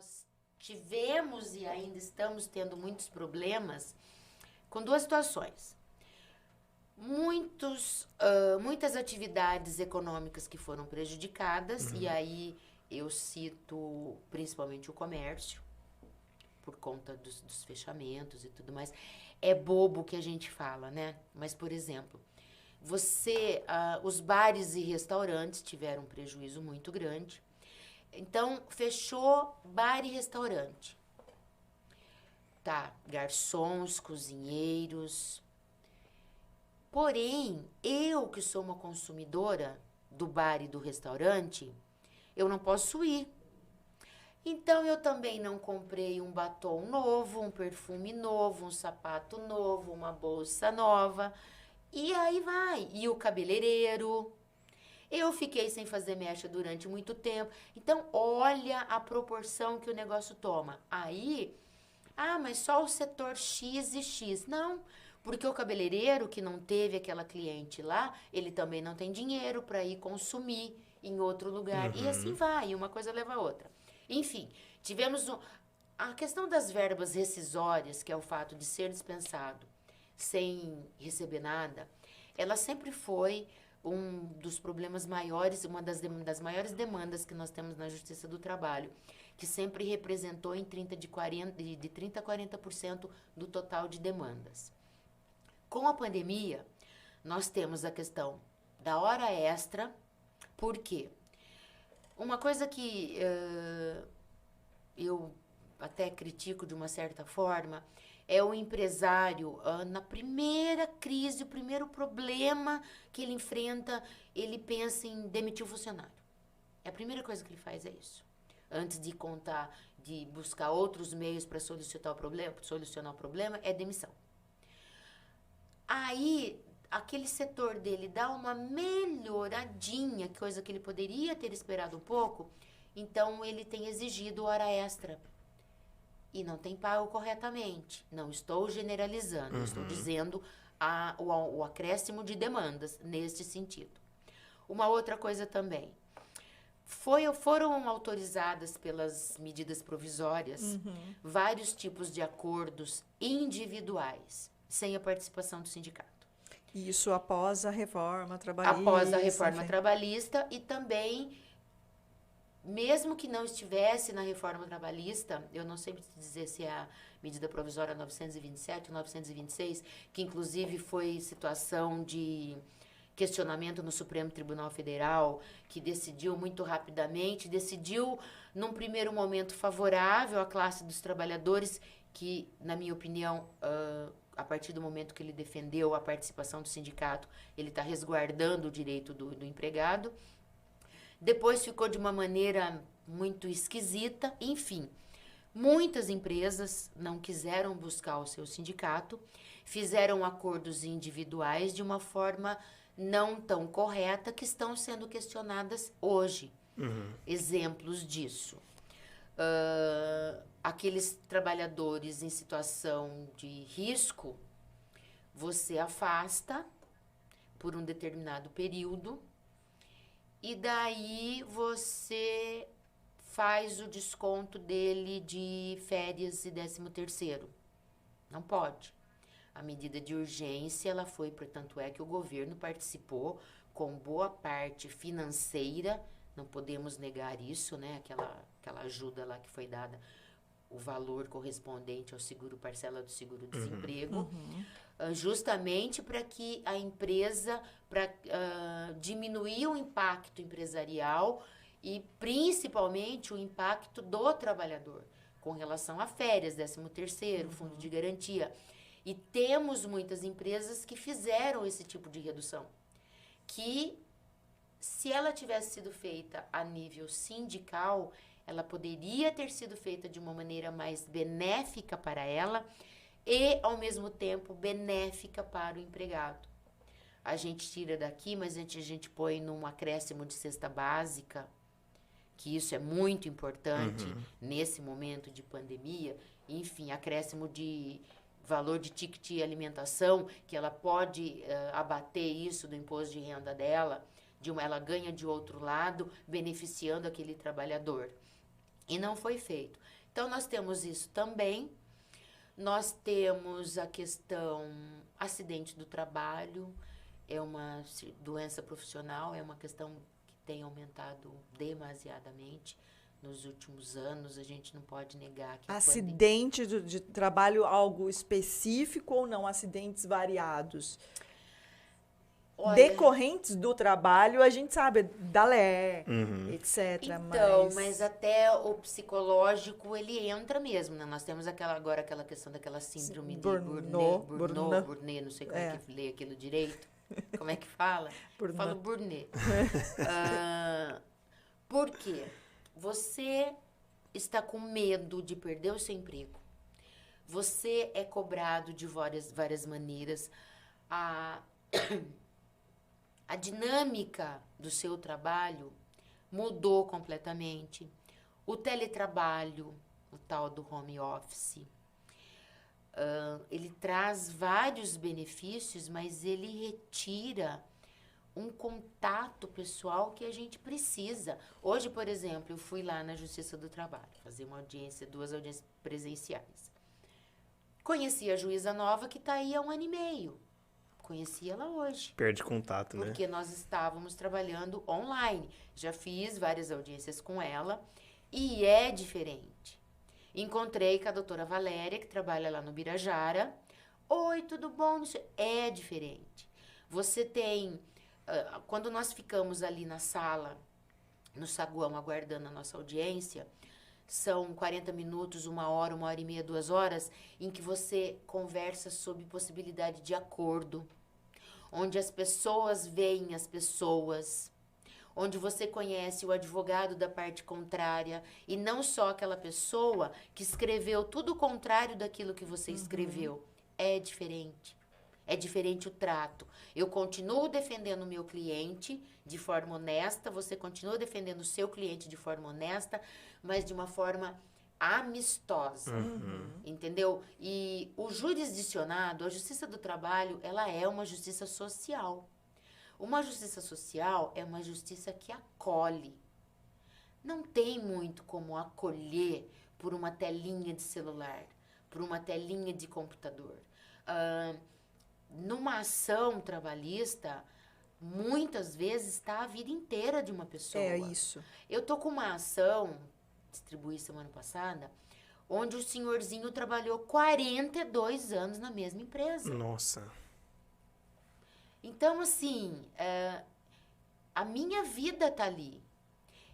nós tivemos e ainda estamos tendo muitos problemas com duas situações. Muitas atividades econômicas que foram prejudicadas, e aí eu cito principalmente o comércio, por conta dos fechamentos e tudo mais. É bobo que a gente fala, né? Mas, por exemplo, os bares e restaurantes tiveram um prejuízo muito grande. Então, fechou bar e restaurante. Tá, garçons, cozinheiros. Porém, eu que sou uma consumidora do bar e do restaurante, eu não posso ir. Então, eu também não comprei um batom novo, um perfume novo, um sapato novo, uma bolsa nova. E aí vai. E o cabeleireiro. Eu fiquei sem fazer mecha durante muito tempo. Então, olha a proporção que o negócio toma. Aí, mas só o setor X e X. Não, porque o cabeleireiro que não teve aquela cliente lá, ele também não tem dinheiro para ir consumir em outro lugar. E assim vai, uma coisa leva a outra. Enfim, tivemos a questão das verbas rescisórias, que é o fato de ser dispensado sem receber nada, ela sempre foi um dos problemas maiores, uma das maiores demandas que nós temos na Justiça do Trabalho, que sempre representou em 30 de 30 a 40% do total de demandas. Com a pandemia, nós temos a questão da hora extra. Por quê? Uma coisa que eu até critico de uma certa forma é o empresário, na primeira crise, o primeiro problema que ele enfrenta, ele pensa em demitir o funcionário. A primeira coisa que ele faz é isso. Antes de buscar outros meios para solucionar o problema, é demissão. Aí, aquele setor dele dá uma melhoradinha, coisa que ele poderia ter esperado um pouco, então ele tem exigido hora extra. E não tem pago corretamente. Não estou generalizando, estou dizendo o acréscimo de demandas neste sentido. Uma outra coisa também. Foram autorizadas pelas medidas provisórias vários tipos de acordos individuais, sem a participação do sindicato. Isso após a reforma trabalhista. Após a reforma trabalhista e também, mesmo que não estivesse na reforma trabalhista, eu não sei dizer se é a medida provisória 927 ou 926, que inclusive foi situação de questionamento no Supremo Tribunal Federal, que decidiu muito rapidamente, decidiu num primeiro momento favorável à classe dos trabalhadores, que, na minha opinião, a partir do momento que ele defendeu a participação do sindicato, ele está resguardando o direito do empregado. Depois ficou de uma maneira muito esquisita. Enfim, muitas empresas não quiseram buscar o seu sindicato, fizeram acordos individuais de uma forma não tão correta, que estão sendo questionadas hoje. Exemplos disso. Aqueles trabalhadores em situação de risco, você afasta por um determinado período, e daí você faz o desconto dele de férias e 13º. Não pode. A medida de urgência, ela foi, portanto, é que o governo participou com boa parte financeira, não podemos negar isso, né? Aquela ajuda lá que foi dada, o valor correspondente ao seguro, parcela do seguro-desemprego, justamente para que a empresa, para diminuir o impacto empresarial e principalmente o impacto do trabalhador, com relação a férias, 13º, fundo de garantia. E temos muitas empresas que fizeram esse tipo de redução, que, se ela tivesse sido feita a nível sindical, ela poderia ter sido feita de uma maneira mais benéfica para ela e, ao mesmo tempo, benéfica para o empregado. A gente tira daqui, mas a gente põe num acréscimo de cesta básica, que isso é muito importante nesse momento de pandemia. Enfim, acréscimo de valor de ticket alimentação, que ela pode abater isso do imposto de renda dela, ela ganha de outro lado, beneficiando aquele trabalhador. E não foi feito. Então, nós temos isso também. Nós temos a questão acidente do trabalho, é uma doença profissional, é uma questão que tem aumentado demasiadamente nos últimos anos. A gente não pode negar que acidente de trabalho, algo específico ou não? Acidentes variados? Olha, decorrentes do trabalho, a gente sabe, da LER, etc. Então, mas até o psicológico, ele entra mesmo, né? Nós temos agora aquela questão daquela síndrome de Burnet, não sei como é que lê aquilo direito. Como é que fala? Burnet. Falo Burnet. Por quê? Você está com medo de perder o seu emprego. Você é cobrado de várias maneiras. A dinâmica do seu trabalho mudou completamente. O teletrabalho, o tal do home office, ele traz vários benefícios, mas ele retira um contato pessoal que a gente precisa. Hoje, por exemplo, eu fui lá na Justiça do Trabalho fazer duas audiências presenciais. Conheci a juíza nova que está aí há 1 ano e meio. Conheci ela hoje. Perde contato, né? Porque nós estávamos trabalhando online. Já fiz várias audiências com ela e é diferente. Encontrei com a doutora Valéria, que trabalha lá no Birajara. Oi, tudo bom? É diferente. Você tem... quando nós ficamos ali na sala, no saguão, aguardando a nossa audiência, são 40 minutos, 1 hora, 1h30, 2 horas, em que você conversa sobre possibilidade de acordo, onde as pessoas veem as pessoas, onde você conhece o advogado da parte contrária, e não só aquela pessoa que escreveu tudo o contrário daquilo que você escreveu. É diferente. É diferente o trato. Eu continuo defendendo o meu cliente de forma honesta, você continua defendendo o seu cliente de forma honesta, mas de uma forma amistosa, entendeu? E o jurisdicionado, a Justiça do Trabalho, ela é uma justiça social. Uma justiça social é uma justiça que acolhe. Não tem muito como acolher por uma telinha de celular, por uma telinha de computador. Numa ação trabalhista, muitas vezes está a vida inteira de uma pessoa. É isso. Eu tô com uma ação, distribuí semana passada, onde o senhorzinho trabalhou 42 anos na mesma empresa. Nossa. Então, assim, a minha vida tá ali.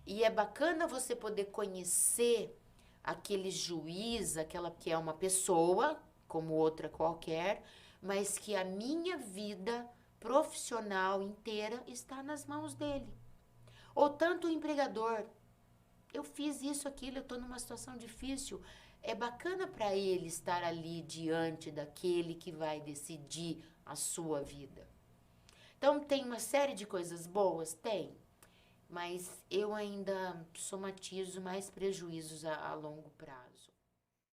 E é bacana você poder conhecer aquele juiz, aquela que é uma pessoa, como outra qualquer, mas que a minha vida profissional inteira está nas mãos dele. Ou tanto o empregador. Eu fiz isso, aquilo, eu estou numa situação difícil. É bacana para ele estar ali diante daquele que vai decidir a sua vida. Então, tem uma série de coisas boas? Tem. Mas eu ainda somatizo mais prejuízos a longo prazo.